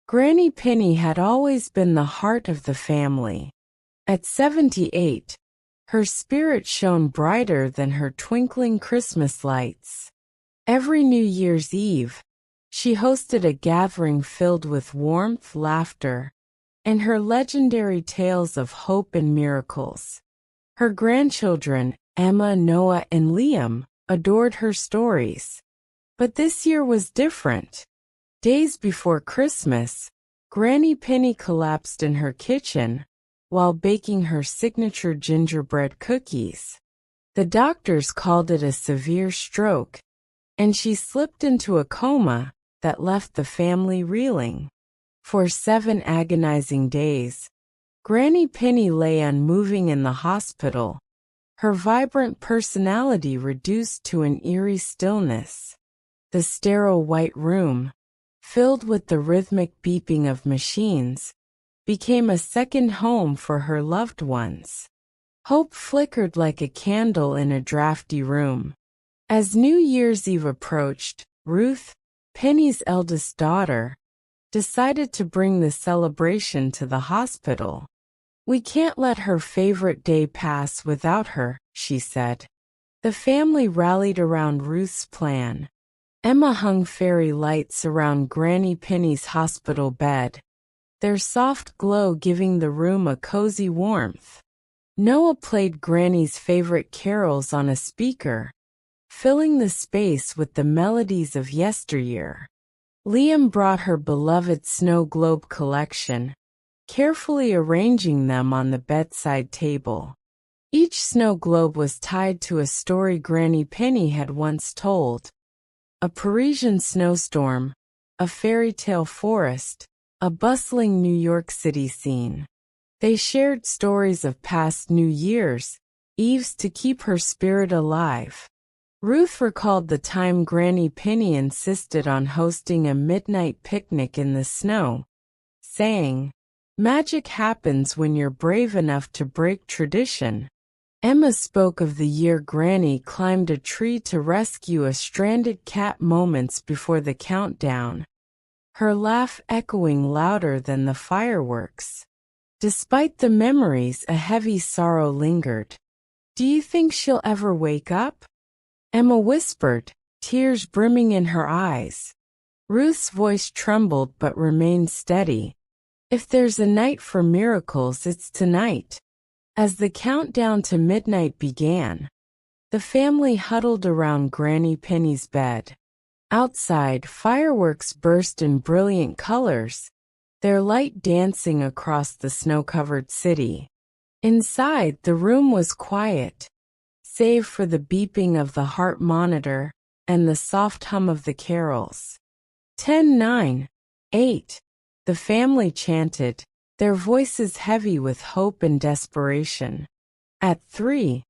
Granny Penny had always been the heart of the family. At 78, her spirit shone brighter than her twinkling Christmas lights. Every New Year's Eve, she hosted a gathering filled with warmth, laughter, and her legendary tales of hope and miracles. Her grandchildren, Emma, Noah, and Liam, adored her stories. But this year was different. Days before Christmas, Granny Penny collapsed in her kitchen while baking her signature gingerbread cookies. The doctors called it a severe stroke, and she slipped into a coma that left the family reeling. For 7 agonizing days, Granny Penny lay unmoving in the hospital, her vibrant personality reduced to an eerie stillness. The sterile white room, filled with the rhythmic beeping of machines, became a second home for her loved ones. Hope flickered like a candle in a drafty room. As New Year's Eve approached, Ruth, Penny's eldest daughter, decided to bring the celebration to the hospital. "We can't let her favorite day pass without her," she said. The family rallied around Ruth's plan. Emma hung fairy lights around Granny Penny's hospital bed, their soft glow giving the room a cozy warmth. Noah played Granny's favorite carols on a speaker, filling the space with the melodies of yesteryear. Liam brought her beloved snow globe collection, carefully arranging them on the bedside table. Each snow globe was tied to a story Granny Penny had once told. A Parisian snowstorm, a fairy tale forest, a bustling New York City scene. They shared stories of past New Year's Eves to keep her spirit alive. Ruth recalled the time Granny Penny insisted on hosting a midnight picnic in the snow, saying, "Magic happens when you're brave enough to break tradition." Emma spoke of the year Granny climbed a tree to rescue a stranded cat moments before the countdown, her laugh echoing louder than the fireworks. Despite the memories, a heavy sorrow lingered. "Do you think she'll ever wake up?" Emma whispered, tears brimming in her eyes. Ruth's voice trembled but remained steady. "If there's a night for miracles, it's tonight." As the countdown to midnight began, the family huddled around Granny Penny's bed. Outside, fireworks burst in brilliant colors, their light dancing across the snow-covered city. Inside, the room was quiet, save for the beeping of the heart monitor and the soft hum of the carols. 10, 9, 8, the family chanted, their voices heavy with hope and desperation. At 3,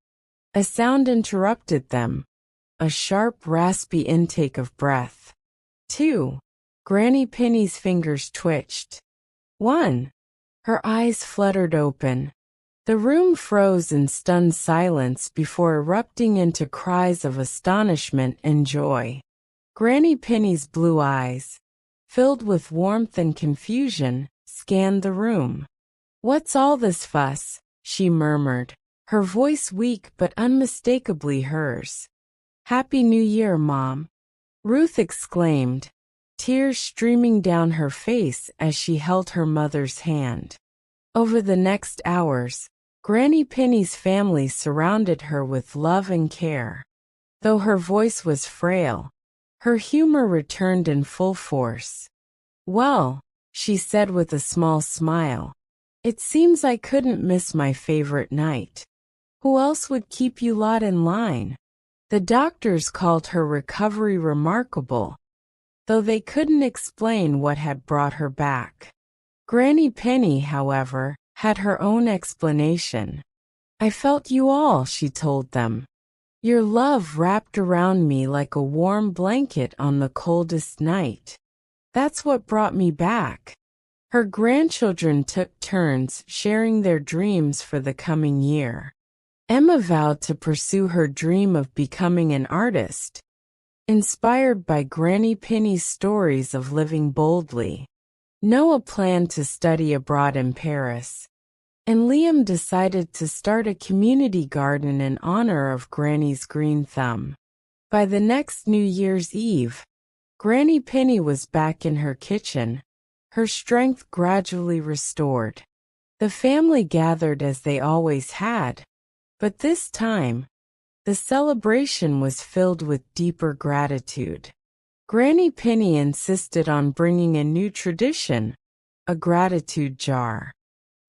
a sound interrupted them, a sharp, raspy intake of breath. 2, Granny Penny's fingers twitched. 1, her eyes fluttered open. The room froze in stunned silence before erupting into cries of astonishment and joy. Granny Penny's blue eyes, filled with warmth and confusion, scanned the room. "What's all this fuss?" she murmured, her voice weak but unmistakably hers. "Happy New Year, Mom," Ruth exclaimed, tears streaming down her face as she held her mother's hand. Over the next hours, Granny Penny's family surrounded her with love and care. Though her voice was frail, her humor returned in full force. "Well," she said with a small smile, "it seems I couldn't miss my favorite night. Who else would keep you lot in line?" The doctors called her recovery remarkable, though they couldn't explain what had brought her back. Granny Penny, however, had her own explanation. "I felt you all," she told them. "Your love wrapped around me like a warm blanket on the coldest night. That's what brought me back." Her grandchildren took turns sharing their dreams for the coming year. Emma vowed to pursue her dream of becoming an artist, inspired by Granny Penny's stories of living boldly. Noah planned to study abroad in Paris, and Liam decided to start a community garden in honor of Granny's green thumb. By the next New Year's Eve, Granny Penny was back in her kitchen, her strength gradually restored. The family gathered as they always had, but this time, the celebration was filled with deeper gratitude. Granny Penny insisted on bringing a new tradition, a gratitude jar.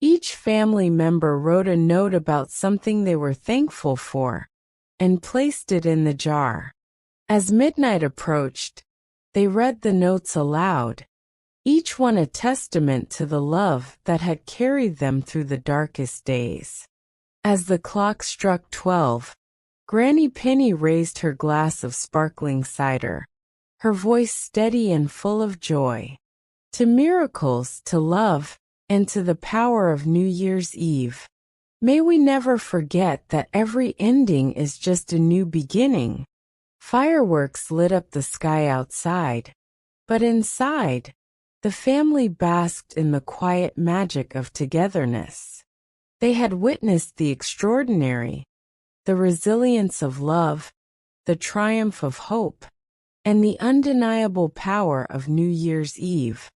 Each family member wrote a note about something they were thankful for and placed it in the jar. As midnight approached, they read the notes aloud, each one a testament to the love that had carried them through the darkest days. As the clock struck 12, Granny Penny raised her glass of sparkling cider, her voice steady and full of joy. To miracles, to love, and to the power of New Year's Eve. May we never forget that every ending is just a new beginning. Fireworks lit up the sky outside, but inside, the family basked in the quiet magic of togetherness. They had witnessed the extraordinary, the resilience of love, the triumph of hope, and the undeniable power of New Year's Eve.